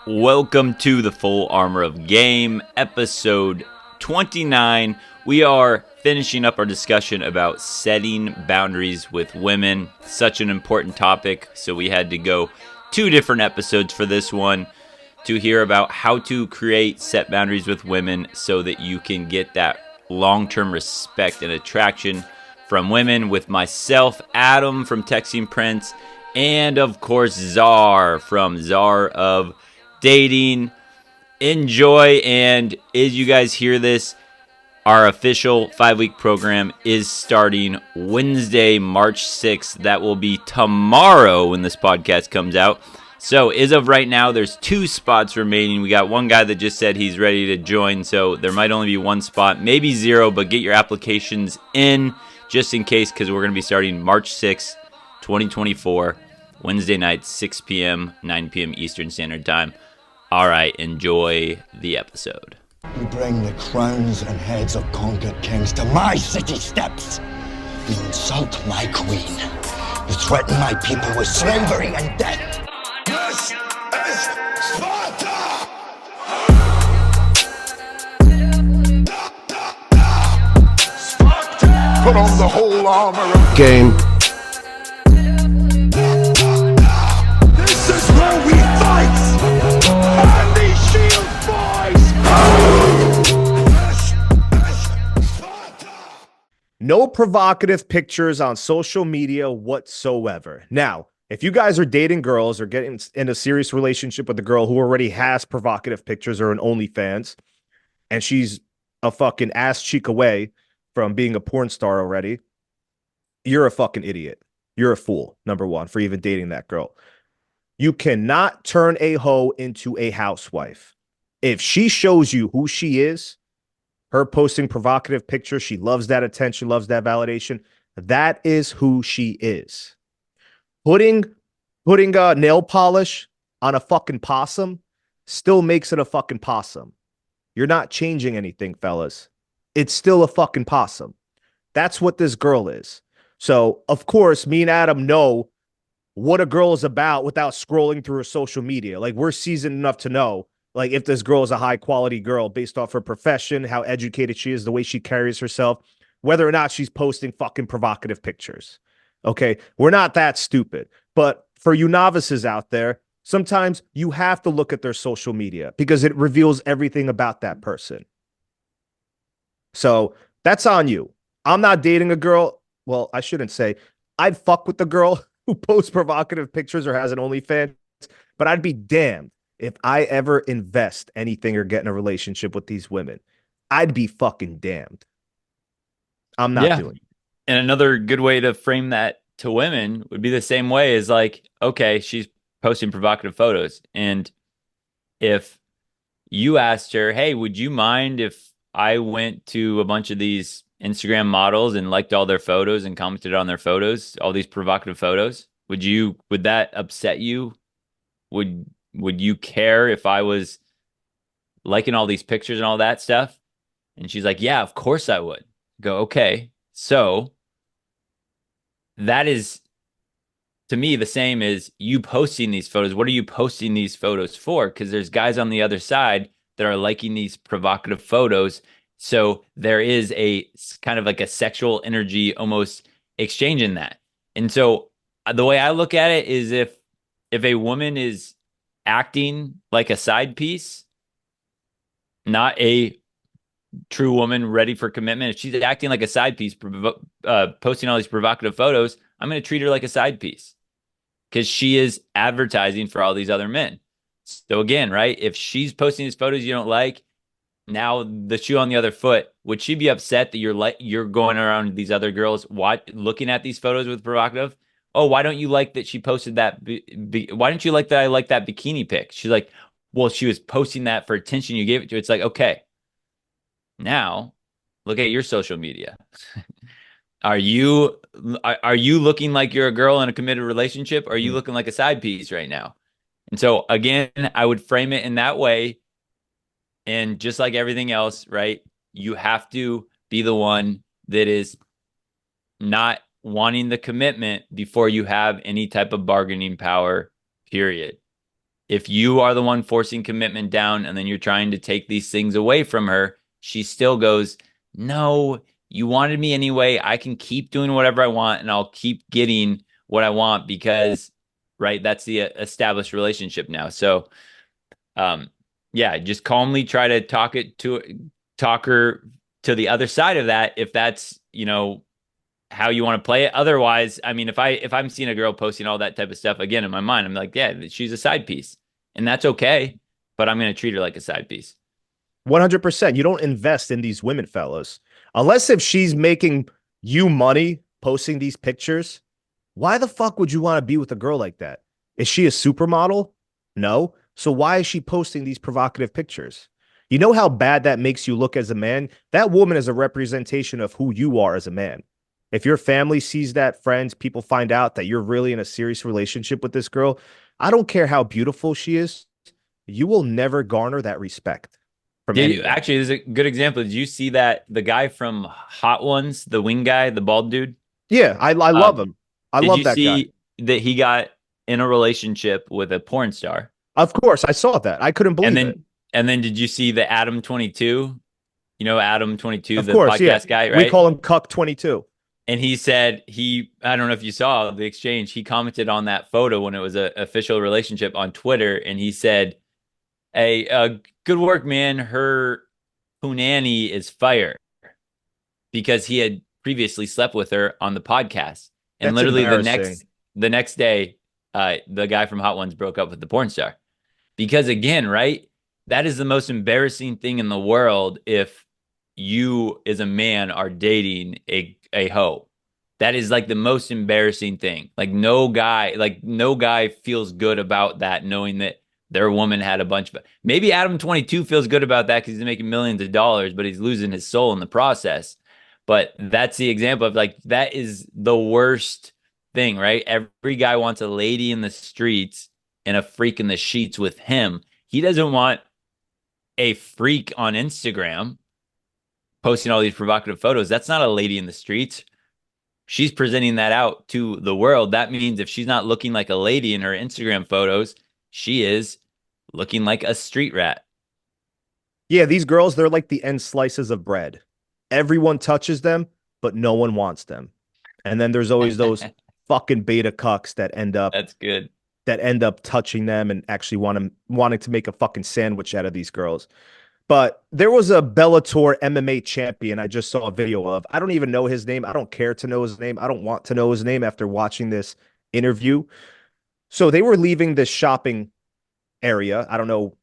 Welcome to the Full Armor of Game, episode 29. We are finishing up our discussion about setting boundaries with women. Such an important topic, so we had to go 2 different episodes for this one to hear about how to create set boundaries with women so that you can get that long-term respect and attraction from women with myself, Adam from Texting Prince, and of course Czar from Czar of Dating. Enjoy, and as you guys hear this, our official 5-week program is starting Wednesday, March 6th. That will be tomorrow when this podcast comes out. So as of right now, there's 2 spots remaining. We got one guy that just said he's ready to join, so there might only be 1 spot, maybe 0, but get your applications in just in case, because we're going to be starting March 6th, 2024, Wednesday night, 6 p.m., 9 p.m. Eastern Standard Time. All right, enjoy the episode. You bring the crowns and heads of conquered kings to my city steps. You insult my queen. You threaten my people with slavery and death. This is Sparta! Put on the whole armor of game. This is where we fight! And these shield boys! No provocative pictures on social media whatsoever. Now, if you guys are dating girls or getting in a serious relationship with a girl who already has provocative pictures or an OnlyFans, and she's a fucking ass cheek away from being a porn star already, you're a fucking idiot. You're a fool, number one, for even dating that girl. You cannot turn a hoe into a housewife. If she shows you who she is, her posting provocative pictures, she loves that attention, loves that validation, that is who she is. Putting nail polish on a fucking possum still makes it a fucking possum. You're not changing anything, fellas. It's still a fucking possum. That's what this girl is. So, of course, me and Adam know what a girl is about without scrolling through her social media. Like, we're seasoned enough to know, like, if this girl is a high-quality girl based off her profession, how educated she is, the way she carries herself, whether or not she's posting fucking provocative pictures. Okay? We're not that stupid. But for you novices out there, sometimes you have to look at their social media because it reveals everything about that person. So that's on you. I'm not dating a girl. Well, I shouldn't say. I'd fuck with the girl who posts provocative pictures or has an OnlyFans, but I'd be damned if I ever invest anything or get in a relationship with these women. I'd be fucking damned. I'm not doing it. And another good way to frame that to women would be the same way as like, okay, she's posting provocative photos. And if you asked her, hey, would you mind if I went to a bunch of these Instagram models and liked all their photos and commented on their photos, all these provocative photos, would that upset you? Would you care if I was liking all these pictures and all that stuff? And she's like, yeah, of course I would. Go, okay. So that is, to me, the same as you posting these photos. What are you posting these photos for? Because there's guys on the other side that are liking these provocative photos. So there is a kind of like a sexual energy almost exchange in that. And so the way I look at it is if a woman is acting like a side piece, not a true woman ready for commitment, if she's acting like a side piece, posting all these provocative photos, I'm going to treat her like a side piece because she is advertising for all these other men. So again, right, if she's posting these photos you don't like, now the shoe on the other foot, would she be upset that you're going around these other girls looking at these photos with provocative? Oh, why don't you like that she posted that? Why don't you like that I like that bikini pic? She's like, well, she was posting that for attention you gave it to. It's like, okay, now look at your social media. Are you looking like you're a girl in a committed relationship? Or are you looking like a side piece right now? And so again, I would frame it in that way. And just like everything else, right? You have to be the one that is not wanting the commitment before you have any type of bargaining power, period. if you are the one forcing commitment down and then you're trying to take these things away from her, she still goes, no, you wanted me anyway. I can keep doing whatever I want and I'll keep getting what I want because, right, that's the established relationship now. So, um, yeah, just calmly try to talk her to the other side of that if that's, how you want to play it. Otherwise, I mean, if I'm seeing a girl posting all that type of stuff again in my mind, I'm like, yeah, she's a side piece, and that's okay. But I'm going to treat her like a side piece. 100%. You don't invest in these women, fellas, unless if she's making you money posting these pictures. Why the fuck would you want to be with a girl like that? Is she a supermodel? No. So why is she posting these provocative pictures? You know how bad that makes you look as a man? That woman is a representation of who you are as a man. If your family sees that, friends, people find out that you're really in a serious relationship with this girl, I don't care how beautiful she is, you will never garner that respect from anyone. Actually, this is a good example. Did you see that the guy from Hot Ones, the wing guy, the bald dude? Yeah, I love Um, him. I did love you that guy. see that he got in a relationship with a porn star? Of course, I saw that. I couldn't And believe it. then did you see the Adam 22? You know Adam 22, Of the course, yeah. podcast guy, We right? call him Cuck 22. And he said I don't know if you saw the exchange. He commented on that photo when it was an official relationship on Twitter, and he said, "Hey, good work, man. Her punani is fire," because he had previously slept with her on the podcast. And That's literally embarrassing. the next day, the guy from Hot Ones broke up with the porn star. Because again, right? That is the most embarrassing thing in the world if you as a man are dating a hoe. That is like the most embarrassing thing. Like no guy feels good about that, knowing that their woman had a bunch of maybe Adam 22 feels good about that because he's making millions of dollars, but he's losing his soul in the process. But that's the example of like that is the worst thing, right? Every guy wants a lady in the streets and a freak in the sheets with him. He doesn't want a freak on Instagram posting all these provocative photos. That's not a lady in the streets. She's presenting that out to the world. That means if she's not looking like a lady in her Instagram photos, she is looking like a street rat. Yeah, these girls, they're like the end slices of bread. Everyone touches them, but no one wants them. And then there's always those fucking beta cucks That's good. that end up touching them and actually wanting to make a fucking sandwich out of these girls. But there was a Bellator MMA champion I just saw a video of. I don't even know his name. I don't care to know his name. I don't want to know his name after watching this interview. So they were leaving this shopping area. I don't know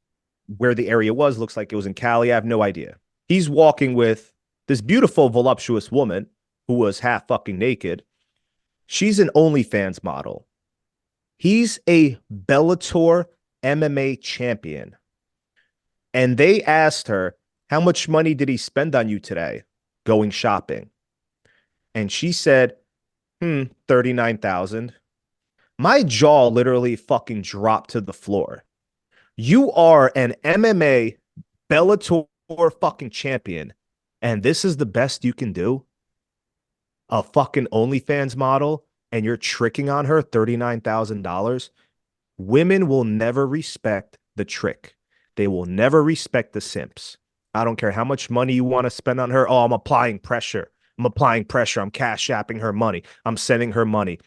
where the area was. Looks like it was in Cali. I have no idea. He's walking with this beautiful, voluptuous woman who was half fucking naked. She's an OnlyFans model. He's a Bellator MMA champion. And they asked her, how much money did he spend on you today going shopping? And she said, 39,000. My jaw literally fucking dropped to the floor. You are an MMA Bellator fucking champion, and this is the best you can do? A fucking OnlyFans model, and you're tricking on her $39,000? Women will never respect the trick. They will never respect the simps. I don't care how much money you want to spend on her. Oh, I'm applying pressure. I'm applying pressure. I'm cash apping her money. I'm sending her money.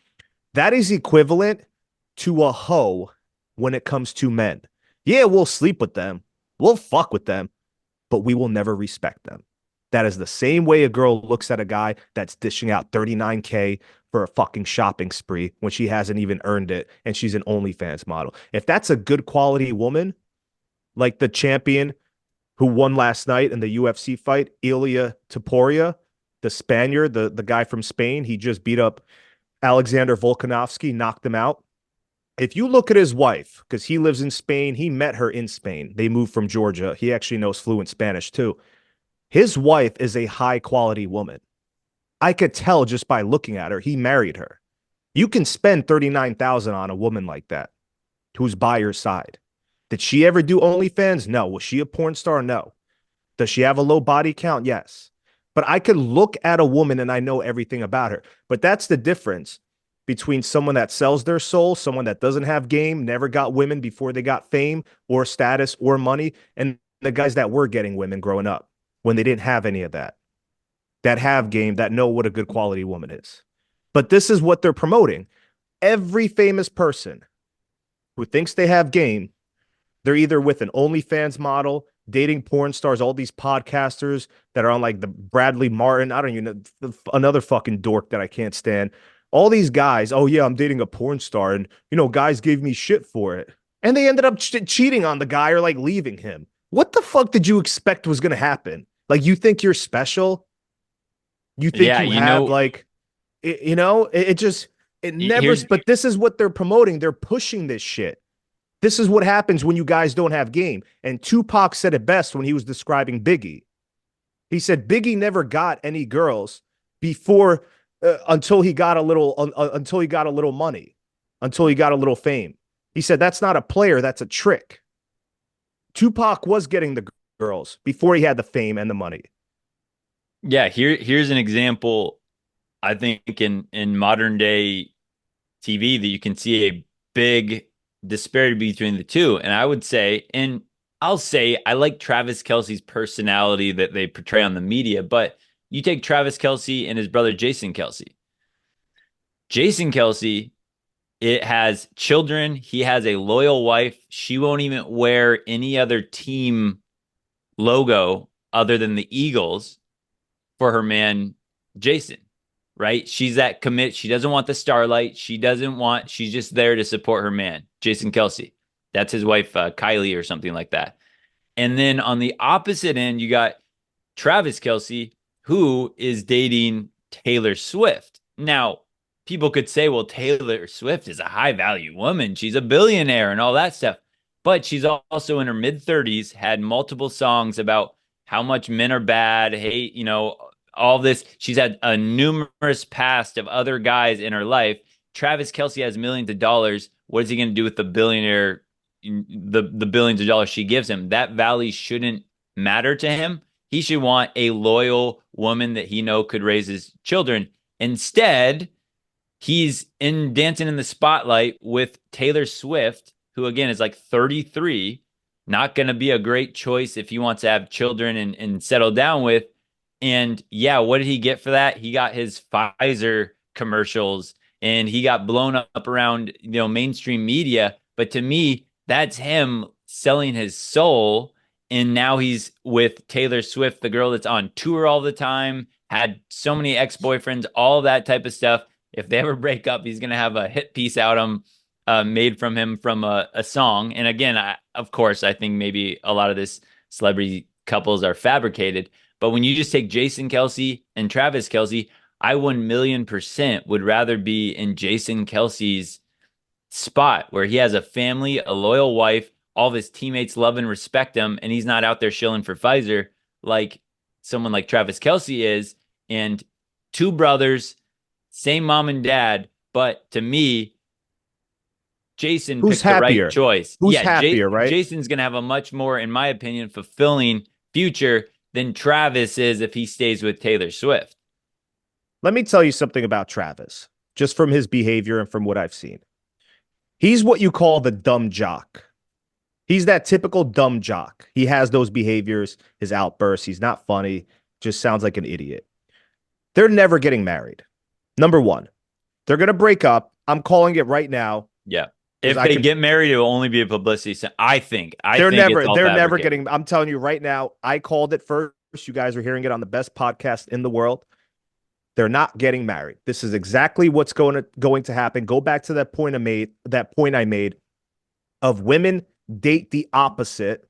That is equivalent to a hoe when it comes to men. Yeah, we'll sleep with them. We'll fuck with them, but we will never respect them. That is the same way a girl looks at a guy that's dishing out 39K for a fucking shopping spree when she hasn't even earned it and she's an OnlyFans model. If that's a good quality woman, like the champion who won last night in the UFC fight, Ilia Topuria, the Spaniard, the guy from Spain, he just beat up Alexander Volkanovski, knocked him out. If you look at his wife, because he lives in Spain, he met her in Spain. They moved from Georgia. He actually knows fluent Spanish too. His wife is a high quality woman. I could tell just by looking at her, he married her. You can spend 39,000 on a woman like that who's by your side. Did she ever do OnlyFans? No. Was she a porn star? No. Does she have a low body count? Yes. But I could look at a woman and I know everything about her. But that's the difference between someone that sells their soul, someone that doesn't have game, never got women before they got fame or status or money, and the guys that were getting women growing up when they didn't have any of that, that have game, that know what a good quality woman is. But this is what they're promoting. Every famous person who thinks they have game, they're either with an OnlyFans model, dating porn stars, all these podcasters that are on like the Bradley Martin, I don't even know, another fucking dork that I can't stand. All these guys, oh yeah, I'm dating a porn star, and guys gave me shit for it. And they ended up cheating on the guy or like leaving him. What the fuck did you expect was going to happen? Like, you think you're special? You think Yeah, you have like, it just, it never, but this is what they're promoting. They're pushing this shit. This is what happens when you guys don't have game. And Tupac said it best when he was describing Biggie. He said Biggie never got any girls before until he got a little money, until he got a little fame. He said that's not a player, that's a trick. Tupac was getting the girls before he had the fame and the money. Yeah, here's an example. I think in modern day TV that you can see a big disparity between the two. And I would say, and I'll say, I like Travis Kelce's personality that they portray on the media, but you take Travis Kelce and his brother Jason Kelce. Jason Kelce, it has children. He has a loyal wife. She won't even wear any other team logo other than the Eagles for her man, Jason, right? She's that commit. She doesn't want the starlight. She's just there to support her man, Jason Kelce. That's his wife, Kylie, or something like that. And then on the opposite end, you got Travis Kelce, who is dating Taylor Swift. Now, people could say, well, Taylor Swift is a high value woman. She's a billionaire and all that stuff. But she's also in her mid 30s, had multiple songs about how much men are bad, hate, all this. She's had a numerous past of other guys in her life. Travis Kelce has millions of dollars. What is he going to do with the billions of dollars she gives him? That value shouldn't matter to him. He should want a loyal woman that he could raise his children. Instead, he's dancing in the spotlight with Taylor Swift, who again is like 33, not going to be a great choice if he wants to have children and settle down with. And yeah, what did he get for that? He got his Pfizer commercials and he got blown up around, mainstream media. But to me, that's him selling his soul. And now he's with Taylor Swift, the girl that's on tour all the time, had so many ex-boyfriends, all that type of stuff. If they ever break up, he's going to have a hit piece out made from him from a song. And again, of course, I think maybe a lot of this celebrity couples are fabricated. But when you just take Jason Kelce and Travis Kelce, I 1,000,000% would rather be in Jason Kelce's spot where he has a family, a loyal wife, all of his teammates love and respect him, and he's not out there shilling for Pfizer like someone like Travis Kelce is. And two brothers, same mom and dad, but to me, Jason picked the right choice. Who's happier, right? Jason's going to have a much more, in my opinion, fulfilling future than Travis is if he stays with Taylor Swift. Let me tell you something about Travis, just from his behavior and from what I've seen. He's what you call the dumb jock. He's that typical dumb jock. He has those behaviors, his outbursts. He's not funny, just sounds like an idiot. They're never getting married. Number one, they're going to break up. I'm calling it right now. Yeah. If they get married, it will only be a publicity stunt. I think they're never getting. I'm telling you right now. I called it first. You guys are hearing it on the best podcast in the world. They're not getting married. This is exactly what's going to happen. Go back to that point I made of women date the opposite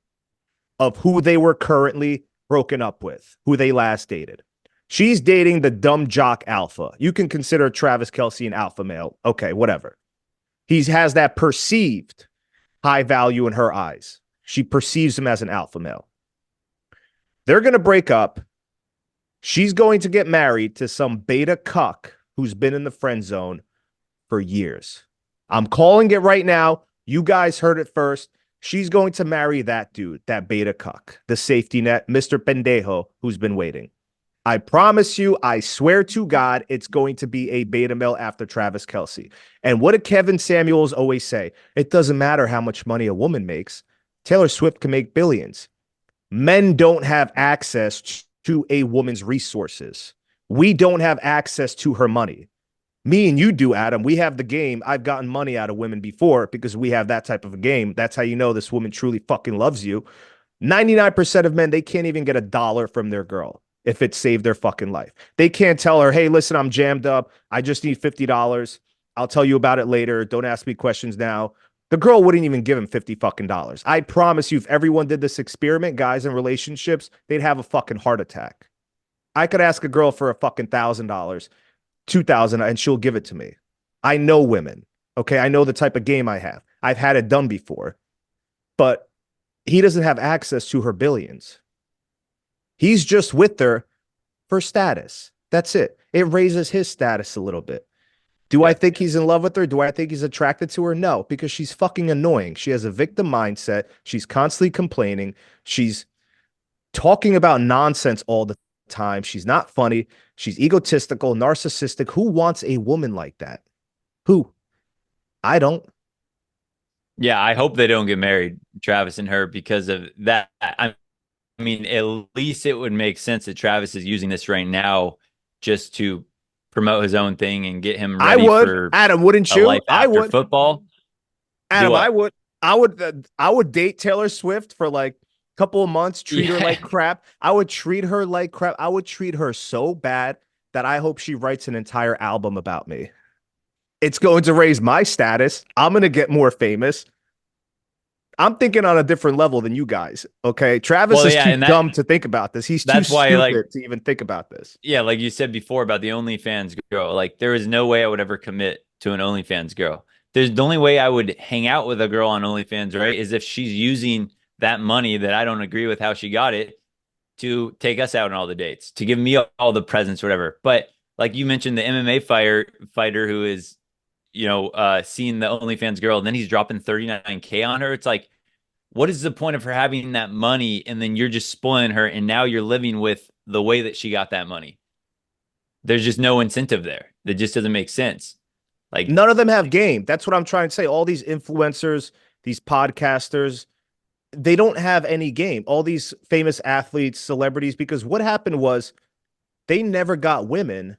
of who they were currently broken up with, who they last dated. She's dating the dumb jock alpha. You can consider Travis Kelce an alpha male. Okay, whatever. He has that perceived high value in her eyes. She perceives him as an alpha male. They're going to break up. She's going to get married to some beta cuck who's been in the friend zone for years. I'm calling it right now. You guys heard it first. She's going to marry that dude, that beta cuck, the safety net, Mr. Pendejo, who's been waiting. I promise you, I swear to God, it's going to be a beta male after Travis Kelce. And what did Kevin Samuels always say? It doesn't matter how much money a woman makes. Taylor Swift can make billions. Men don't have access to a woman's resources. We don't have access to her money. Me and you do, Adam. We have the game. I've gotten money out of women before because we have that type of a game. That's how you know this woman truly fucking loves you. 99% of men, they can't even get $1 from their girl if it saved their fucking life. They can't tell her, hey, listen, I'm jammed up. I just need $50. I'll tell you about it later. Don't ask me questions now. The girl wouldn't even give him 50 fucking dollars. I promise you, if everyone did this experiment, guys in relationships, they'd have a fucking heart attack. I could ask a girl for a fucking $1,000, 2,000, and she'll give it to me. I know women. Okay. I know the type of game I have. I've had it done before, but he doesn't have access to her billions. He's just with her for status. That's it. It raises his status a little bit. Do I think he's in love with her? Do I think he's attracted to her? No, because she's fucking annoying. She has a victim mindset. She's constantly complaining. She's talking about nonsense all the time. She's not funny. She's egotistical, narcissistic. Who wants a woman like that? Who? I don't. Yeah, I hope they don't get married, Travis and her, because of that. I mean, at least it would make sense that Travis is using this right now just to promote his own thing and get him I ready would. for Adam, wouldn't a you? life I after would. football. Adam, I would. I would date Taylor Swift for like a couple of months, treat her like crap. I would treat her like crap. I would treat her so bad that I hope she writes an entire album about me. It's going to raise my status. I'm going to get more famous. I'm thinking on a different level than you guys. Okay. Travis is too dumb to think about this. He's too stupid to even think about this. Yeah, like you said before about the OnlyFans girl, like there is no way I would ever commit to an OnlyFans girl. There's the only way I would hang out with a girl on OnlyFans, right, is if she's using that money that I don't agree with how she got it to take us out on all the dates, to give me all the presents, whatever. But like you mentioned, the MMA fighter who is, seeing the OnlyFans girl, and then he's dropping 39K on her. It's like, what is the point of her having that money, and then you're just spoiling her, and now you're living with the way that she got that money? There's just no incentive there. That just doesn't make sense. Like, none of them have game. That's what I'm trying to say. All these influencers, these podcasters, they don't have any game. All these famous athletes, celebrities, because what happened was they never got women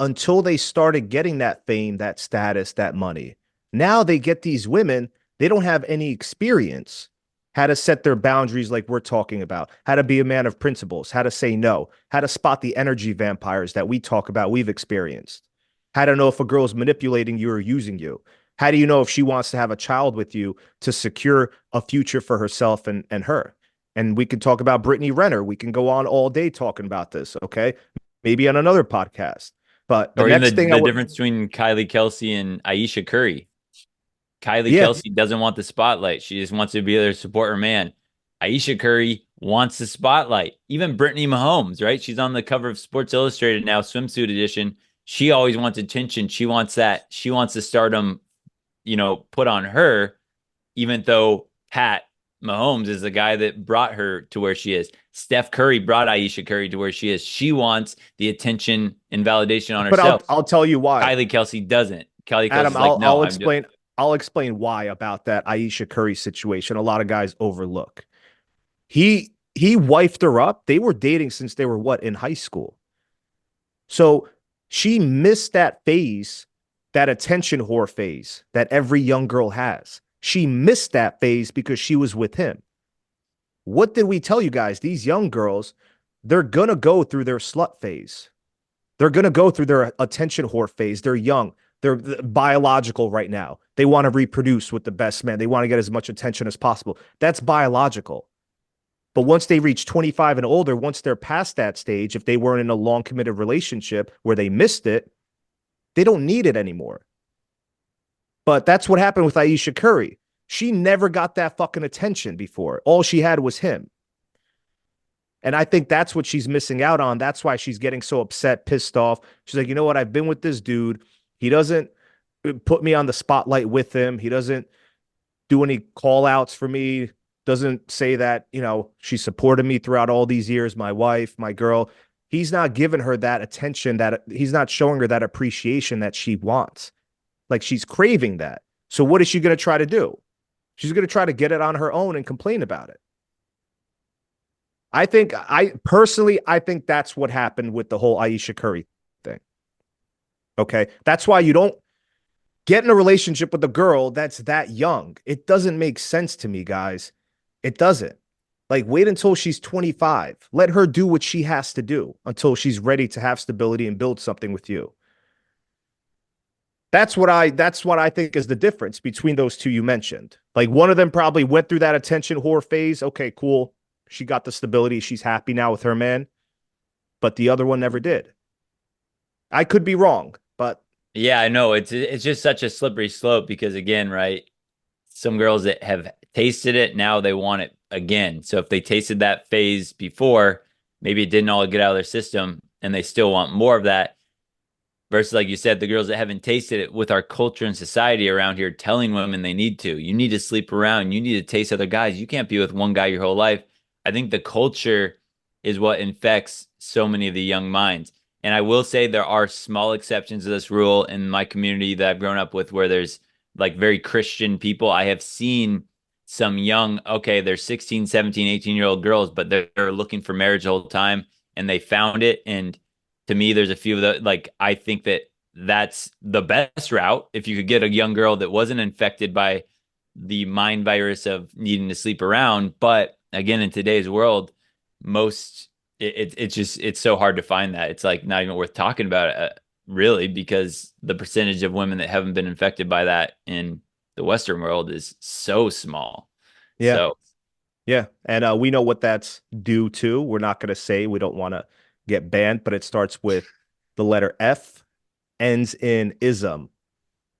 until they started getting that fame, that status, that money. Now they get these women, they don't have any experience how to set their boundaries like we're talking about, how to be a man of principles, how to say no, how to spot the energy vampires that we talk about, we've experienced, how to know if a girl is manipulating you or using you. How do you know if she wants to have a child with you to secure a future for herself and her? And we can talk about Brittany Renner. We can go on all day talking about this, okay? Maybe on another podcast. But the next thing, the difference between Kylie Kelsey and Ayesha Curry. Kylie Kelsey doesn't want the spotlight. She just wants to be there to support her man. Ayesha Curry wants the spotlight. Even Brittany Mahomes, right? She's on the cover of Sports Illustrated now, swimsuit edition. She always wants attention. She wants that. She wants the stardom, put on her, even though Pat Mahomes is the guy that brought her to where she is. Steph Curry brought Ayesha Curry to where she is. She wants the attention and validation on herself. But I'll tell you why. Kylie Kelsey doesn't. Kylie Kelsey's Adam, like, no, I'll explain why about that Ayesha Curry situation. A lot of guys overlook. He wifed her up. They were dating since they were in high school. So she missed that phase, that attention whore phase that every young girl has. She missed that phase because she was with him. What did we tell you guys? These young girls, they're going to go through their slut phase. They're going to go through their attention whore phase. They're young. They're biological right now. They want to reproduce with the best man. They want to get as much attention as possible. That's biological. But once they reach 25 and older, once they're past that stage, if they weren't in a long committed relationship where they missed it, they don't need it anymore. But that's what happened with Ayesha Curry. She never got that fucking attention before. All she had was him. And I think that's what she's missing out on. That's why she's getting so upset, pissed off. She's like, you know what? I've been with this dude. He doesn't put me on the spotlight with him. He doesn't do any call outs for me. Doesn't say that, she supported me throughout all these years. My wife, my girl. he's not giving her that attention, that he's not showing her that appreciation that she wants. Like she's craving that. So what is she going to try to do? She's going to try to get it on her own and complain about it. I think that's what happened with the whole Aisha Curry thing. Okay. That's why you don't get in a relationship with a girl that's that young. It doesn't make sense to me, guys. It doesn't. Like, wait until she's 25. Let her do what she has to do until she's ready to have stability and build something with you. That's what I think is the difference between those two you mentioned. Like, one of them probably went through that attention whore phase. Okay, cool. She got the stability. She's happy now with her man. But the other one never did. I could be wrong, but Yeah, I know. It's just such a slippery slope because again, right? Some girls that have tasted it, now they want it again. So if they tasted that phase before, maybe it didn't all get out of their system and they still want more of that. Versus, like you said, the girls that haven't tasted it with our culture and society around here telling women they need to. You need to sleep around. You need to taste other guys. You can't be with one guy your whole life. I think the culture is what infects so many of the young minds. And I will say there are small exceptions to this rule in my community that I've grown up with where there's like very Christian people. I have seen some young, okay, they're 16, 17, 18-year-old girls, but they're looking for marriage the whole time and they found it. And to me, there's a few of the, like, I think that that's the best route. If you could get a young girl that wasn't infected by the mind virus of needing to sleep around. But again, in today's world, it's so hard to find that. It's like not even worth talking about it, really, because the percentage of women that haven't been infected by that in the Western world is so small. yeah. So Yeah. And we know what that's due to. We're not going to say, we don't want to get banned, but it starts with the letter F, ends in ism.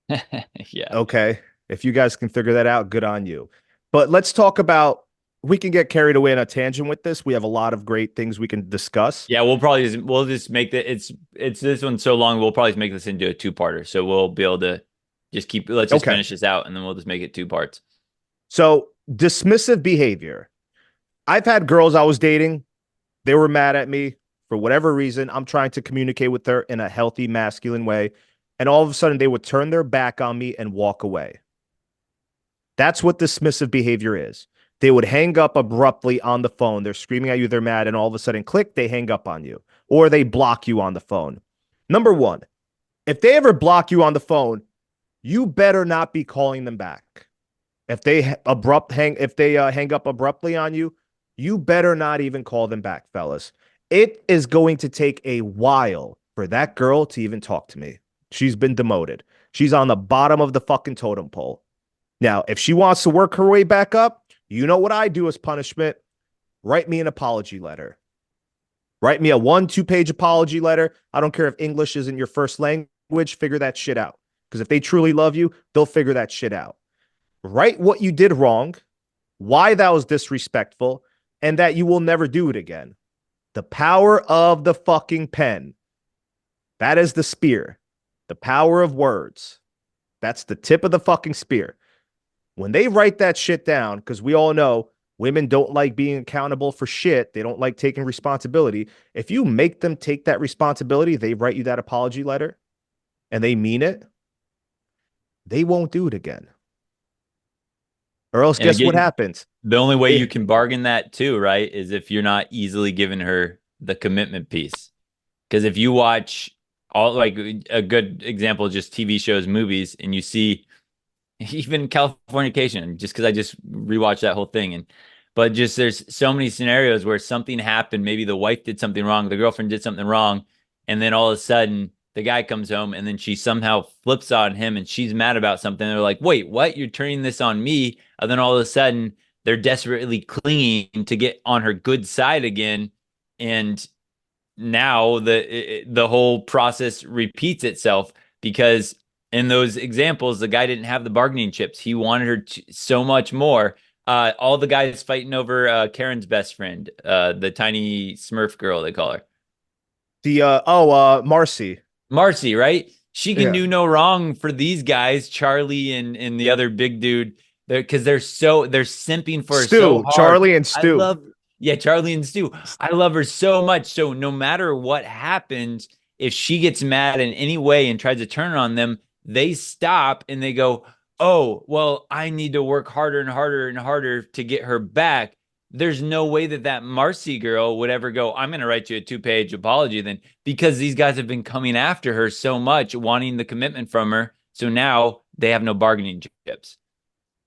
yeah. Okay. If you guys can figure that out, good on you. But let's talk about, we can get carried away on a tangent with this. We have a lot of great things we can discuss. Yeah, we'll just make it's this one so long, we'll probably make this into a two-parter. So we'll be able to let's just finish this out and then we'll just make it two parts. So dismissive behavior. I've had girls I was dating, they were mad at me for whatever reason. I'm trying to communicate with her in a healthy, masculine way. And all of a sudden they would turn their back on me and walk away. That's what dismissive behavior is. They would hang up abruptly on the phone. They're screaming at you, they're mad, and all of a sudden, click, they hang up on you. Or they block you on the phone. Number one, if they ever block you on the phone, you better not be calling them back. If they hang up abruptly on you, you better not even call them back, fellas. It is going to take a while for that girl to even talk to me. She's been demoted. She's on the bottom of the fucking totem pole. Now, if she wants to work her way back up, you know what I do as punishment? Write me an apology letter. Write me a 1-2 page apology letter. I don't care if English isn't your first language. Figure that shit out. Because if they truly love you, they'll figure that shit out. Write what you did wrong, why that was disrespectful, and that you will never do it again. The power of the fucking pen. That is the spear. The power of words. That's the tip of the fucking spear. When they write that shit down, because we all know women don't like being accountable for shit. They don't like taking responsibility. If you make them take that responsibility, they write you that apology letter and they mean it, they won't do it again. Or else, guess what happens? The only way you can bargain that too, right, is if you're not easily giving her the commitment piece. Because if you watch all, like a good example, just TV shows, movies, and you see even Californication, just because I just rewatched that whole thing. But just there's so many scenarios where something happened. Maybe the wife did something wrong, the girlfriend did something wrong, and then all of a sudden the guy comes home and then she somehow flips on him and she's mad about something. They're like, wait, what? You're turning this on me. And then all of a sudden they're desperately clinging to get on her good side again. And now the whole process repeats itself because in those examples, the guy didn't have the bargaining chips. He wanted her so much more. All the guys fighting over Karen's best friend, the tiny Smurf girl, they call her. Marcy. Marcy, right? She can do no wrong for these guys, Charlie and the other big dude, because they're simping for her so hard. Charlie and Stu. Yeah, Charlie and Stu. I love her so much. So no matter what happens, if she gets mad in any way and tries to turn on them, they stop and they go, "Oh, well, I need to work harder and harder and harder to get her back." There's no way that that Marcy girl would ever go, "I'm going to write you a 2-page apology then," because these guys have been coming after her so much, wanting the commitment from her. So now they have no bargaining chips.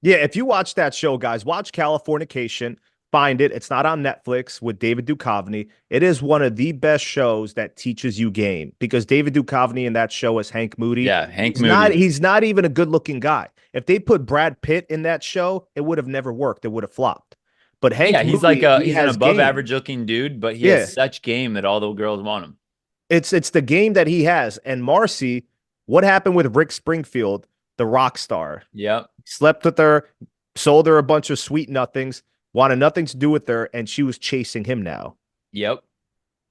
Yeah, if you watch that show, guys, watch Californication. Find it. It's not on Netflix with David Duchovny. It is one of the best shows that teaches you game because David Duchovny in that show is Hank Moody. Yeah, Hank He's not Moody. he's not even a good-looking guy. If they put Brad Pitt in that show, it would have never worked. It would have flopped. But Yeah, Hank Moody, he he's an has above game. average looking dude, but he has Yeah. such game that all the girls want him. It's the game that he has. And Marcy, what happened with Rick Springfield, the rock star? Yep. Slept with her, sold her a bunch of sweet nothings, wanted nothing to do with her, and she was chasing him now. Yep.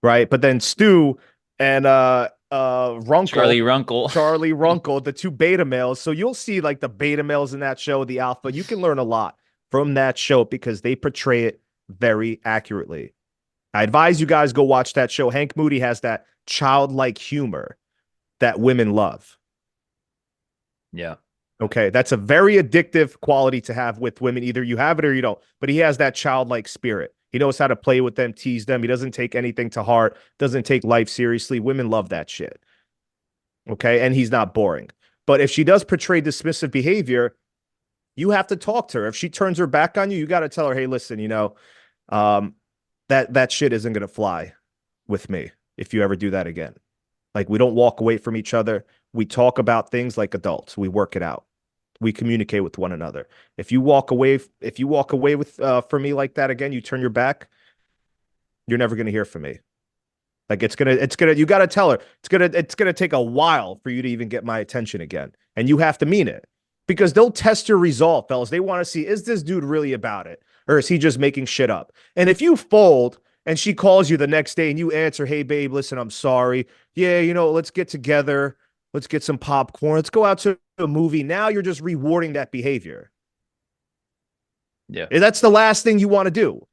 Right. But then Stu and Runkle, Charlie Runkle. Charlie Runkle, the two beta males. So you'll see like the beta males in that show, the alpha. You can learn a lot from that show because they portray it very accurately. I advise you guys go watch that show. Hank Moody has that childlike humor that women love. Yeah. Okay, that's a very addictive quality to have with women. Either you have it or you don't. But he has that childlike spirit. He knows how to play with them, tease them. He doesn't take anything to heart, doesn't take life seriously. Women love that shit. Okay, and he's not boring. But if she does portray dismissive behavior, you have to talk to her. If she turns her back on you, you got to tell her, hey, listen, that shit isn't gonna fly with me if you ever do that again. Like we don't walk away from each other. We talk about things like adults. We work it out. We communicate with one another. If you walk away with from me like that again, you turn your back, you're never gonna hear from me. Like it's gonna you gotta tell her it's gonna take a while for you to even get my attention again. And you have to mean it. Because they'll test your resolve, fellas. They want to see, is this dude really about it? Or is he just making shit up? And if you fold and she calls you the next day and you answer, hey babe, listen, I'm sorry. Yeah, let's get together. Let's get some popcorn. Let's go out to a movie. Now you're just rewarding that behavior. Yeah. And that's the last thing you want to do.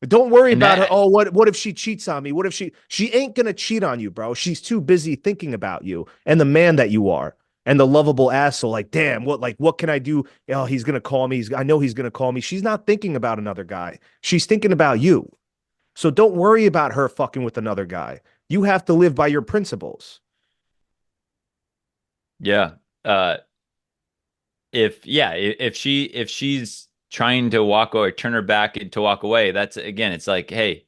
Don't worry And about her. that Oh, what if she cheats on me? What if she ain't gonna cheat on you, bro? She's too busy thinking about you and the man that you are and the lovable asshole. Like, damn, what can I do? Oh, he's gonna call me. I know he's gonna call me. She's not thinking about another guy. She's thinking about you. So don't worry about her fucking with another guy. You have to live by your principles. yeah. If she's trying to walk or turn her back and to walk away, that's again, it's like, hey,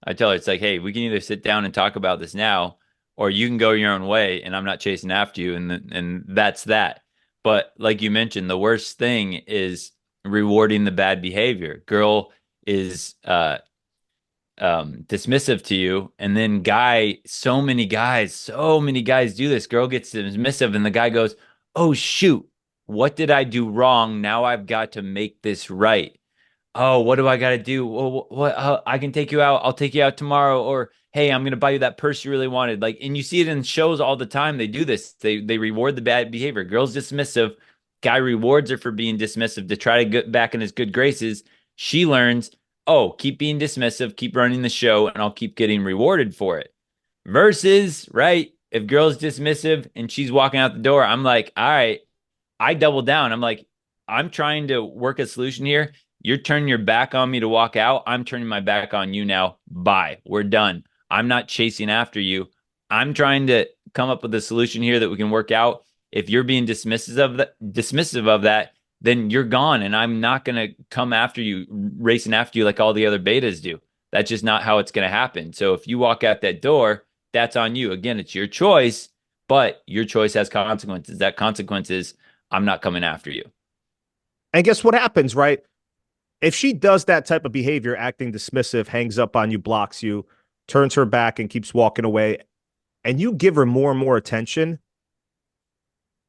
I tell her, it's like, hey, we can either sit down and talk about this now, or you can go your own way, and I'm not chasing after you, and that's that. But like you mentioned, the worst thing is rewarding the bad behavior. Girl is dismissive to you, and then so many guys do this. Girl gets dismissive, and the guy goes, "Oh shoot, what did I do wrong? Now I've got to make this right." Oh, what do I got to do? Well, what? I can take you out. I'll take you out tomorrow. Or hey, I'm gonna buy you that purse you really wanted. Like, and you see it in shows all the time. They do this. They reward the bad behavior. Girl's dismissive. Guy rewards her for being dismissive to try to get back in his good graces. She learns, oh, keep being dismissive, keep running the show, and I'll keep getting rewarded for it. Versus, right? If girl's dismissive and she's walking out the door, I'm like, all right, I double down. I'm like, I'm trying to work a solution here. You're turning your back on me to walk out. I'm turning my back on you now. Bye. We're done. I'm not chasing after you. I'm trying to come up with a solution here that we can work out. If you're being dismissive of that, then you're gone, and I'm not going to come after you, racing after you like all the other betas do. That's just not how it's going to happen. So if you walk out that door, that's on you. Again, it's your choice, but your choice has consequences. That consequence is I'm not coming after you. And guess what happens, right? If she does that type of behavior, acting dismissive, hangs up on you, blocks you, turns her back and keeps walking away, and you give her more and more attention,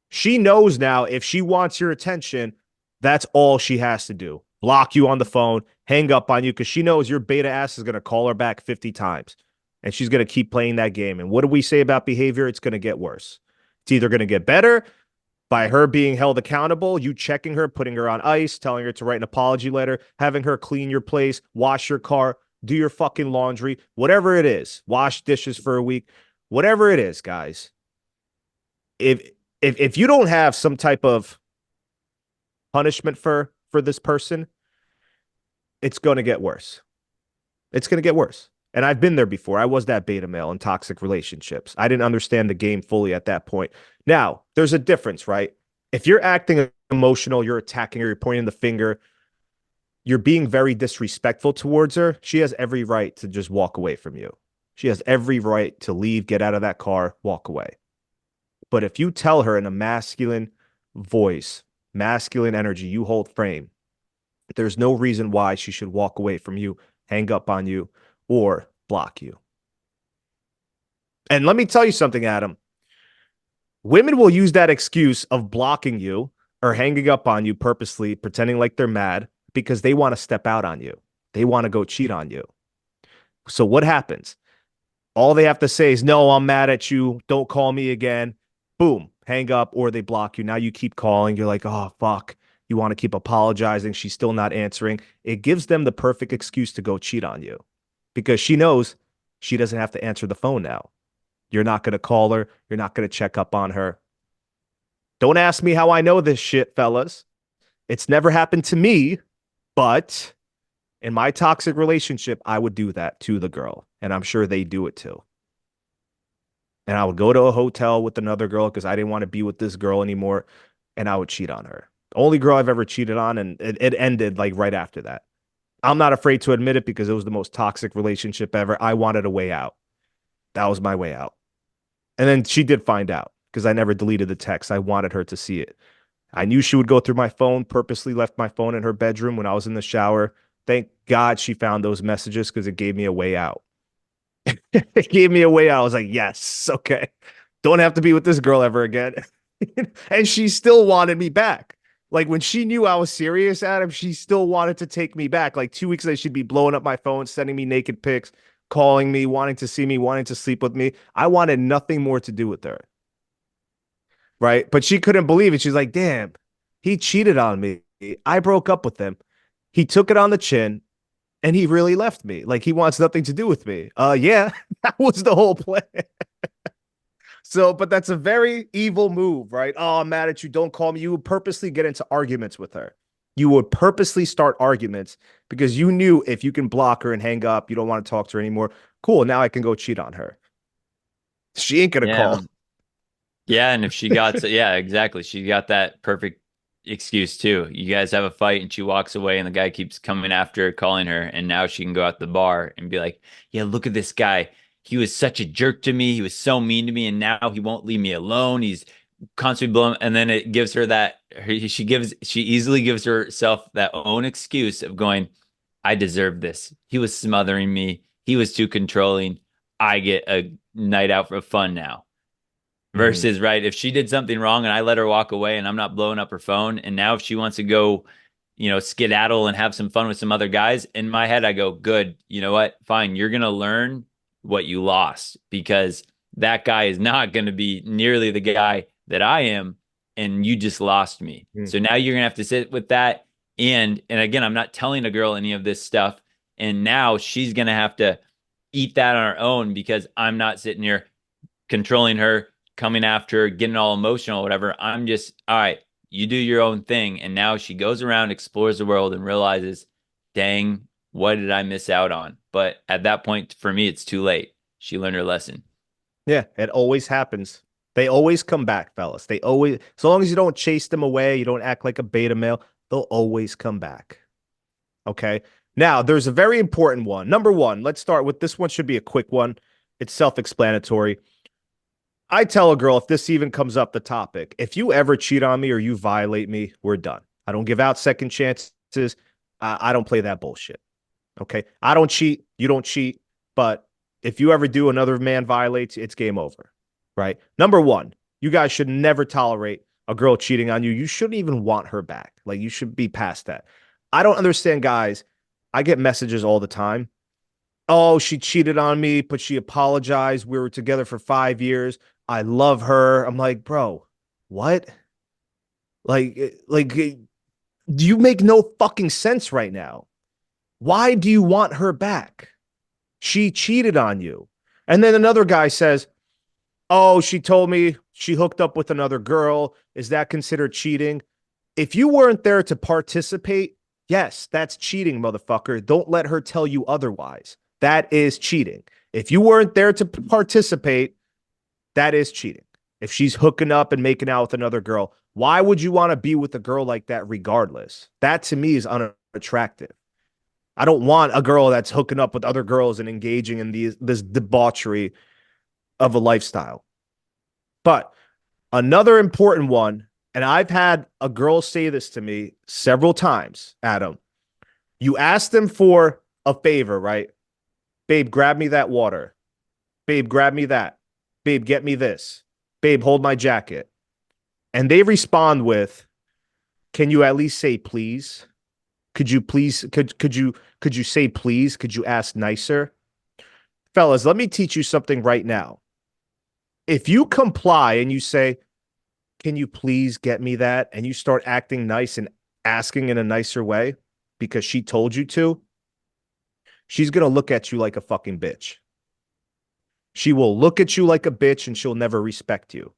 she knows now if she wants your attention, that's all she has to do. Block you on the phone, hang up on you, because she knows your beta ass is going to call her back 50 times. And she's going to keep playing that game. And what do we say about behavior? It's going to get worse. It's either going to get better By her being held accountable, you checking her, putting her on ice, telling her to write an apology letter, having her clean your place, wash your car, do your fucking laundry, whatever it is, wash dishes for a week, whatever it is, guys. If if you don't have some type of punishment for this person, it's going to get worse. It's going to get worse. And I've been there before. I was that beta male in toxic relationships. I didn't understand the game fully at that point. Now, there's a difference, right? If you're acting emotional, you're attacking her, you're pointing the finger, you're being very disrespectful towards her, she has every right to just walk away from you. She has every right to leave, get out of that car, walk away. But if you tell her in a masculine voice, masculine energy, you hold frame, there's no reason why she should walk away from you, hang up on you, or block you. And let me tell you something, Adam. Women will use that excuse of blocking you or hanging up on you purposely, pretending like they're mad because they want to step out on you. They want to go cheat on you. So what happens? All they have to say is, no, I'm mad at you. Don't call me again. Boom, hang up, or they block you. Now you keep calling. You're like, oh, fuck. You want to keep apologizing. She's still not answering. It gives them the perfect excuse to go cheat on you because she knows she doesn't have to answer the phone now. You're not going to call her. You're not going to check up on her. Don't ask me how I know this shit, fellas. It's never happened to me, but in my toxic relationship, I would do that to the girl, and I'm sure they do it too. And I would go to a hotel with another girl because I didn't want to be with this girl anymore, and I would cheat on her. Only girl I've ever cheated on, and it ended like right after that. I'm not afraid to admit it because it was the most toxic relationship ever. I wanted a way out. That was my way out. And then she did find out because I never deleted the text. I wanted her to see it. I knew she would go through my phone, purposely left my phone in her bedroom when I was in the shower. Thank God she found those messages because it gave me a way out. It gave me a way out. I was like, yes, okay. Don't have to be with this girl ever again. And she still wanted me back. Like when she knew I was serious, Adam, she still wanted to take me back. Like 2 weeks later, she'd be blowing up my phone, sending me naked pics, calling me, wanting to see me, wanting to sleep with me. I wanted nothing more to do with her. Right. But she couldn't believe it. She's like, damn, he cheated on me. I broke up with him. He took it on the chin and he really left me. Like he wants nothing to do with me. Yeah, that was the whole plan. So, but that's a very evil move, right? Oh, I'm mad at you. Don't call me. You would purposely get into arguments with her. You would purposely start arguments because you knew if you can block her and hang up, you don't want to talk to her anymore. Cool. Now I can go cheat on her. She ain't going to call. Yeah. And if she got to, yeah, exactly. She got that perfect excuse too. You guys have a fight and she walks away and the guy keeps coming after her, calling her. And now she can go out the bar and be like, yeah, look at this guy. He was such a jerk to me. He was so mean to me. And now he won't leave me alone. He's constantly blowing. And then it gives her that she easily gives herself that own excuse of going, I deserve this. He was smothering me. He was too controlling. I get a night out for fun now. Versus, right, if she did something wrong and I let her walk away and I'm not blowing up her phone, and now if she wants to go, skedaddle and have some fun with some other guys, in my head, I go, good, you know what? Fine, you're going to learn what you lost because that guy is not going to be nearly the guy that I am, and you just lost me. So now you're going to have to sit with that. And again, I'm not telling a girl any of this stuff. And now she's going to have to eat that on her own because I'm not sitting here controlling her, coming after her, getting all emotional, whatever. I'm just, all right, you do your own thing. And now she goes around, explores the world and realizes, dang, what did I miss out on? But at that point, for me, it's too late. She learned her lesson. Yeah, it always happens. They always come back, fellas. They always, as long as you don't chase them away, you don't act like a beta male, they'll always come back. Okay. Now, there's a very important one. Number one, let's start with this one. Should be a quick one. It's self-explanatory. I tell a girl, if this even comes up the topic, if you ever cheat on me or you violate me, we're done. I don't give out second chances. I don't play that bullshit. Okay. I don't cheat. You don't cheat. But if you ever do, another man violates, it's game over. Right. Number one, you guys should never tolerate a girl cheating on you. You shouldn't even want her back. Like you should be past that. I don't understand, guys. I get messages all the time. Oh, she cheated on me, but she apologized. We were together for 5 years. I love her. I'm like, bro, what? Do you make no fucking sense right now? Why do you want her back? She cheated on you. And then another guy says, oh, she told me she hooked up with another girl. Is that considered cheating? If you weren't there to participate, yes, that's cheating, motherfucker. Don't let her tell you otherwise. That is cheating. If you weren't there to participate, that is cheating. If she's hooking up and making out with another girl, why would you want to be with a girl like that regardless? That to me is unattractive. I don't want a girl that's hooking up with other girls and engaging in this debauchery of a lifestyle. But another important one, and I've had a girl say this to me several times, Adam. You ask them for a favor, right? Babe, grab me that water. Babe, grab me that. Babe, get me this. Babe, hold my jacket. And they respond with, can you at least say please? Could you please could you say please? Could you ask nicer? Fellas, let me teach you something right now. If you comply and you say, can you please get me that? And you start acting nice and asking in a nicer way because she told you to, she's going to look at you like a fucking bitch. She will look at you like a bitch and she'll never respect you.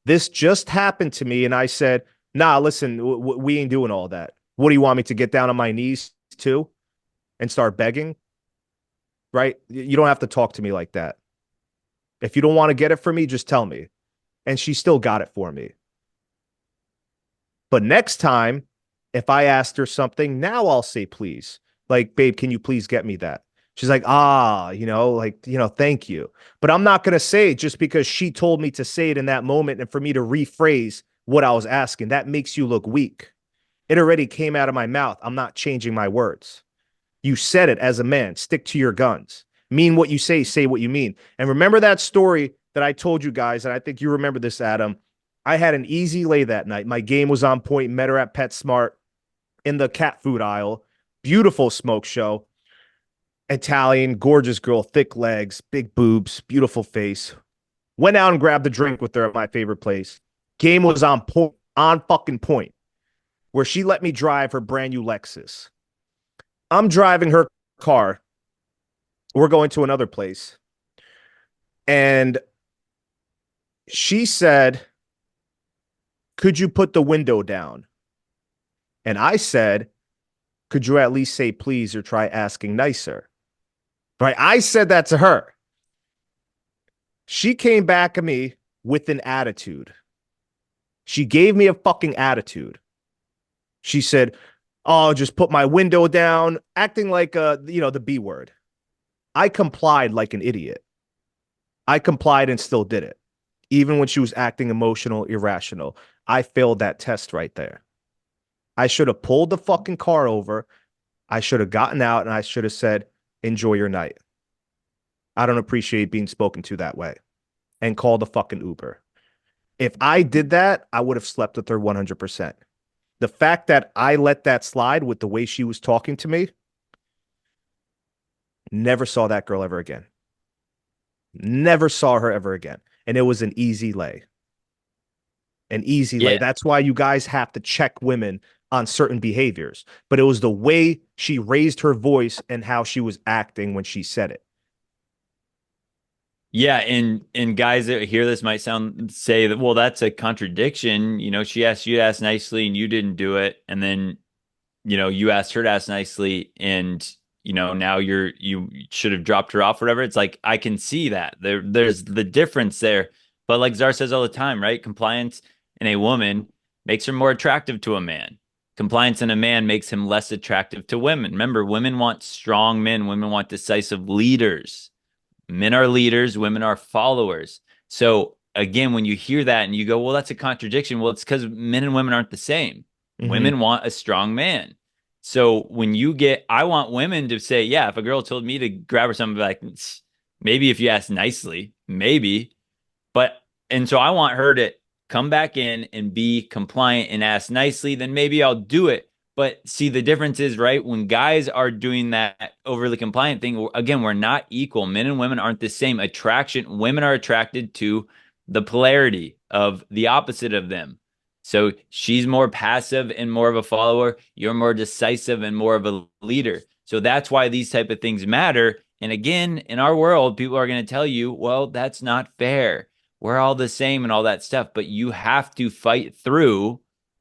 This just happened to me. And I said, nah, listen, we ain't doing all that. What do you want me to get down on my knees too and start begging? Right? You don't have to talk to me like that. If you don't want to get it for me, just tell me. And she still got it for me. But next time, if I asked her something, now I'll say please. Like, babe, can you please get me that? She's like, thank you. But I'm not going to say it just because she told me to say it in that moment and for me to rephrase what I was asking. That makes you look weak. It already came out of my mouth. I'm not changing my words. You said it as a man. Stick to your guns. Mean what you say what you mean. And remember that story that I told you guys, and I think you remember this, Adam. I had an easy lay that night. My game was on point. Met her at PetSmart in the cat food aisle. Beautiful smoke show. Italian, gorgeous girl, thick legs, big boobs, beautiful face. Went out and grabbed a drink with her at my favorite place. Game was on point, on fucking point, where she let me drive her brand new Lexus. I'm driving her car. We're going to another place. And she said, could you put the window down? And I said, could you at least say please or try asking nicer? Right? I said that to her. She came back at me with an attitude. She gave me a fucking attitude. She said, oh, just put my window down, acting like the B word. I complied like an idiot. I complied and still did it. Even when she was acting emotional, irrational. I failed that test right there. I should have pulled the fucking car over. I should have gotten out and I should have said, enjoy your night. I don't appreciate being spoken to that way. And called the fucking Uber. If I did that, I would have slept with her 100%. The fact that I let that slide with the way she was talking to me, never saw that girl ever again. Never saw her ever again. And it was an easy lay. An easy lay. Yeah. That's why you guys have to check women on certain behaviors. But it was the way she raised her voice and how she was acting when she said it. Yeah, and guys that hear this might say that, well, that's a contradiction. She asked you to ask nicely and you didn't do it. And then, you asked her to ask nicely and now you should have dropped her off or whatever. It's like I can see that. There's the difference there. But like Czar says all the time, right? Compliance in a woman makes her more attractive to a man. Compliance in a man makes him less attractive to women. Remember, women want strong men, women want decisive leaders. Men are leaders, women are followers. So again, when you hear that and you go, well, that's a contradiction. Well, it's because men and women aren't the same. Mm-hmm. Women want a strong man. So when I want women to say, yeah, if a girl told me to grab her something, like, maybe if you ask nicely, maybe. And so I want her to come back in and be compliant and ask nicely, then maybe I'll do it. But see, the difference is, right, when guys are doing that overly compliant thing, again, we're not equal. Men and women aren't the same. Women are attracted to the polarity of the opposite of them. So she's more passive and more of a follower. You're more decisive and more of a leader. So that's why these type of things matter. And again, in our world, people are going to tell you, well, that's not fair. We're all the same and all that stuff. But you have to fight through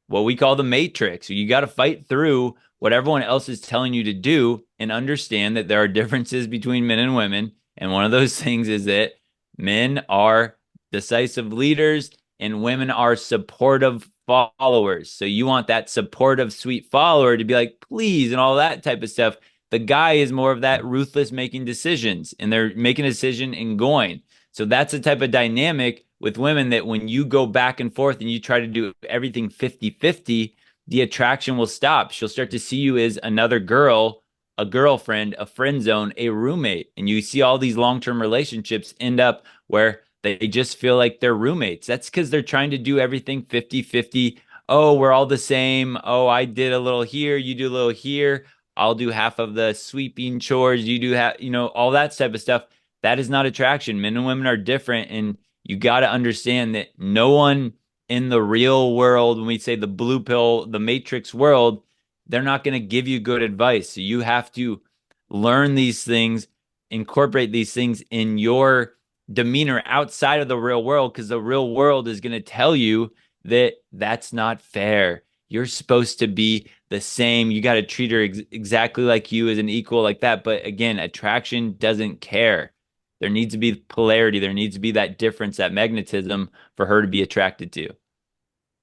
what we call the matrix. You got to fight through what everyone else is telling you to do and understand that there are differences between men and women. And one of those things is that men are decisive leaders and women are supportive followers. So you want that supportive, sweet follower to be like, please, and all that type of stuff. The guy is more of that ruthless making decisions, and they're making a decision and going. So that's the type of dynamic with women that when you go back and forth and you try to do everything 50-50, the attraction will stop. She'll start to see you as another girl, a girlfriend, a friend zone, a roommate. And you see all these long-term relationships end up where they just feel like they're roommates. That's because they're trying to do everything 50-50. Oh, we're all the same. Oh, I did a little here, you do a little here. I'll do half of the sweeping chores, you do half, all that type of stuff. That is not attraction. Men and women are different. And you got to understand that no one in the real world, when we say the blue pill, the matrix world, they're not going to give you good advice. So you have to learn these things, incorporate these things in your demeanor outside of the real world, because the real world is going to tell you that that's not fair. You're supposed to be the same. You got to treat her exactly like you as an equal, like that. But again, attraction doesn't care. There needs to be polarity. There needs to be that difference, that magnetism for her to be attracted to.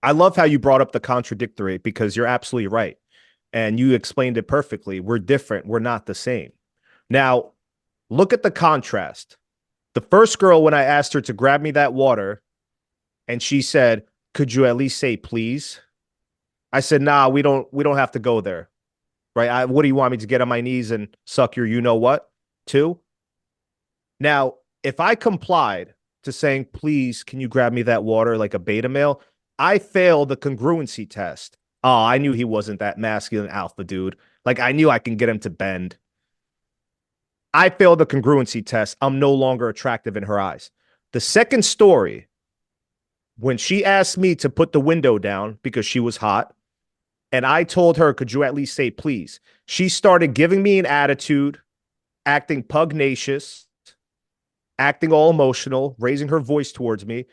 I love how you brought up the contradictory because you're absolutely right. And you explained it perfectly. We're different. We're not the same. Now, look at the contrast. The first girl, when I asked her to grab me that water, and she said, "Could you at least say please?" I said, "Nah, we don't have to go there." Right? What do you want me to get on my knees and suck your you know what too? Now, if I complied to saying, "Please, can you grab me that water," like a beta male, I failed the congruency test. Oh, I knew he wasn't that masculine alpha dude. Like I knew I can get him to bend. I failed the congruency test. I'm no longer attractive in her eyes. The second story, when she asked me to put the window down because she was hot, and I told her, "Could you at least say please?" She started giving me an attitude, acting pugnacious, acting all emotional, raising her voice towards me.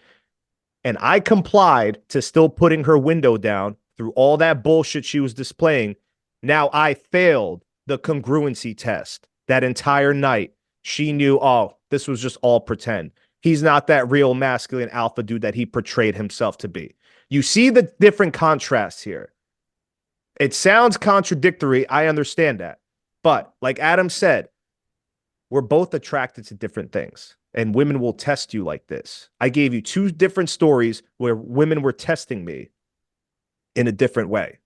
And I complied to still putting her window down through all that bullshit she was displaying. Now I failed the congruency test that entire night. She knew, oh, this was just all pretend. He's not that real masculine alpha dude that he portrayed himself to be. You see the different contrasts here. It sounds contradictory. I understand that. But like Adam said, we're both attracted to different things. And women will test you like this. I gave you two different stories where women were testing me in a different way.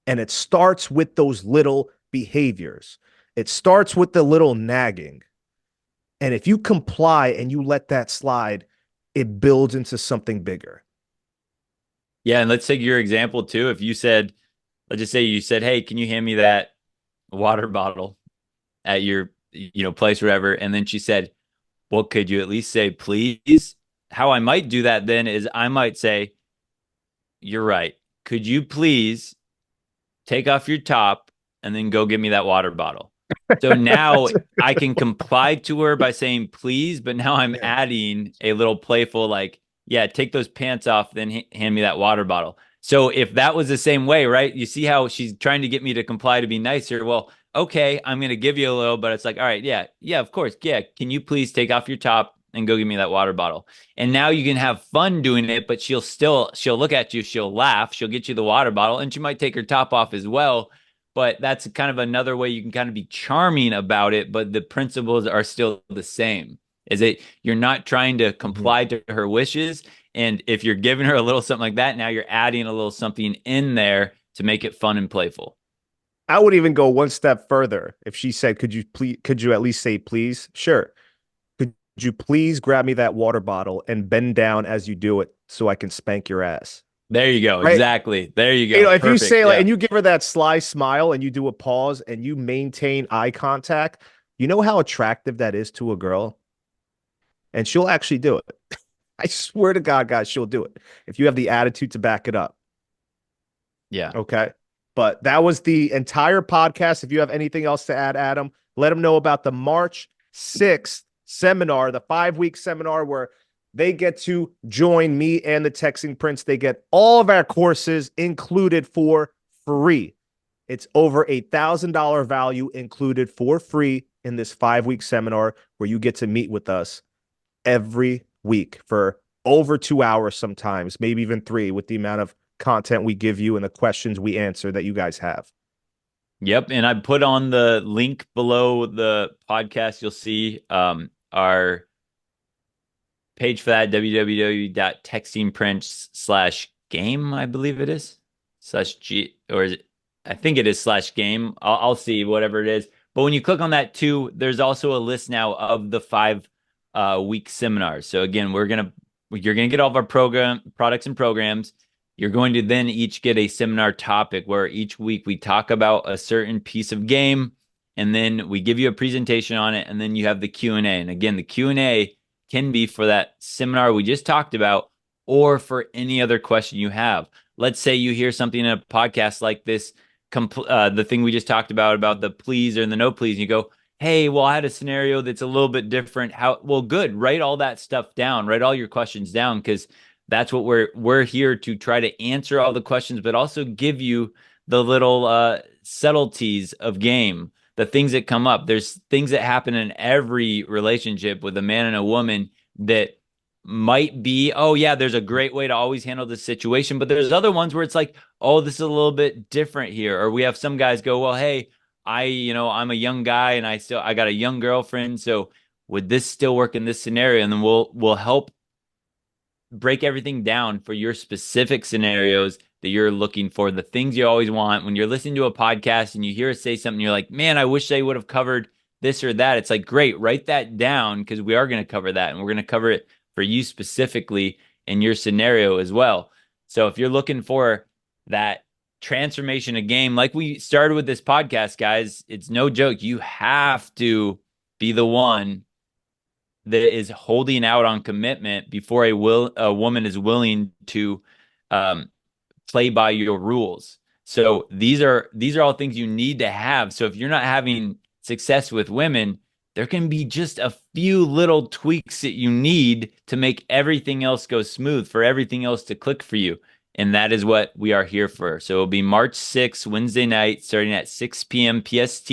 And it starts with those little behaviors. It starts with the little nagging. And if you comply and you let that slide, it builds into something bigger. Yeah, and let's take your example too. If you said, let's just say you said, "Hey, can you hand me that water bottle at your, place, or whatever?" And then she said, "Well, could you at least say please?" How I might do that then is I might say, "You're right. Could you please take off your top and then go get me that water bottle?" So now I can comply to her by saying please, but now I'm Yeah. adding a little playful, like, yeah, take those pants off, then hand me that water bottle. So if that was the same way, right? You see how she's trying to get me to comply to be nicer. Well, okay, I'm going to give you a little, but it's like, all right, yeah, yeah, of course. Yeah. Can you please take off your top and go give me that water bottle? And now you can have fun doing it, but she'll look at you, she'll laugh, she'll get you the water bottle, and she might take her top off as well. But that's kind of another way you can kind of be charming about it, but the principles are still the same. Is that you're not trying to comply to her wishes. And if you're giving her a little something like that, now you're adding a little something in there to make it fun and playful. I would even go one step further. If she said, could you at least say please? Sure. Could you please grab me that water bottle and bend down as you do it so I can spank your ass? There you go. Right? Exactly. There you go. If you Perfect. say like, Yeah. and you give her that sly smile and you do a pause and you maintain eye contact, you know how attractive that is to a girl? And she'll actually do it. I swear to God, guys, she'll do it if you have the attitude to back it up. Yeah. Okay. But that was the entire podcast. If you have anything else to add, Adam, let them know about the March 6th seminar, the 5-week seminar where they get to join me and the Texting Prince. They get all of our courses included for free. It's over $1,000 value included for free in this 5-week seminar where you get to meet with us every week for over 2 hours sometimes, maybe even 3 with the amount of content we give you and the questions we answer that you guys have. Yep. And I put on the link below the podcast. You'll see our page for that, www.textingprince/game, I believe it is. /G, or is it? I think it is /game. I'll see whatever it is. But when you click on that too, there's also a list now of the 5-week seminars. So again, you're gonna get all of our products and programs. You're going to then each get a seminar topic where each week we talk about a certain piece of game, and then we give you a presentation on it, and then you have the Q&A. And again, the Q&A can be for that seminar we just talked about, or for any other question you have. Let's say you hear something in a podcast like this, the thing we just talked about the please or the no please, and you go, hey, well, I had a scenario that's a little bit different. Well, good. Write all that stuff down. Write all your questions down, because that's what we're here to try to answer all the questions, but also give you the little subtleties of game, the things that come up. There's things that happen in every relationship with a man and a woman that might be, oh yeah, there's a great way to always handle this situation, but there's other ones where it's like, oh, this is a little bit different here. Or we have some guys go, well, hey, I'm a young guy and I got a young girlfriend, so would this still work in this scenario? And then we'll help break everything down for your specific scenarios that you're looking for, the things you always want. When you're listening to a podcast and you hear us say something, you're like, man, I wish they would have covered this or that. It's like, great, write that down, because we are going to cover that, and we're going to cover it for you specifically in your scenario as well. So if you're looking for that transformation of game, like we started with this podcast, guys, it's no joke. You have to be the one that is holding out on commitment before a woman is willing to play by your rules. So these are all things you need to have. So if you're not having success with women, there can be just a few little tweaks that you need to make everything else go smooth, for everything else to click for you. And that is what we are here for. So it'll be March 6th, Wednesday night, starting at 6 p.m. PST,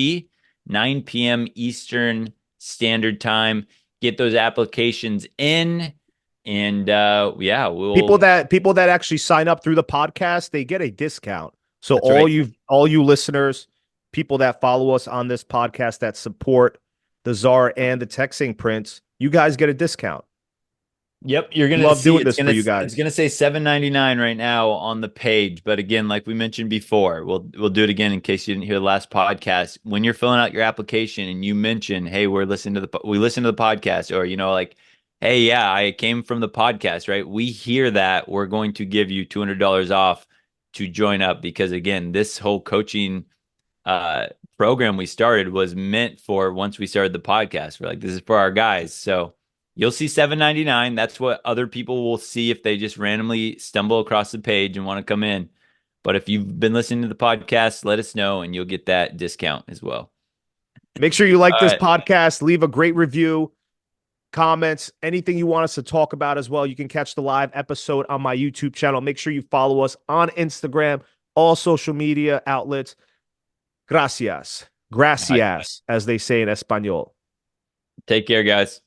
9 p.m. Eastern Standard Time. Get those applications in, and people that actually sign up through the podcast, they get a discount. So That's right. all you listeners, people that follow us on this podcast that support the Czar and the Texting Prince, you guys get a discount. Yep, you're gonna love see doing this for you guys. It's gonna say $7.99 right now on the page, but again, like we mentioned before, we'll do it again in case you didn't hear the last podcast. When you're filling out your application and you mention, "Hey, we listen to the podcast," or like, "Hey, yeah, I came from the podcast," right? We hear that, we're going to give you $200 off to join up, because again, this whole coaching program we started was meant for once we started the podcast. We're like, this is for our guys, so. You'll see $7.99. That's what other people will see if they just randomly stumble across the page and want to come in. But if you've been listening to the podcast, let us know and you'll get that discount as well. Make sure you like this podcast. Leave a great review, comments, anything you want us to talk about as well. You can catch the live episode on my YouTube channel. Make sure you follow us on Instagram, all social media outlets. Gracias. Gracias, as they say in Espanol. Take care, guys.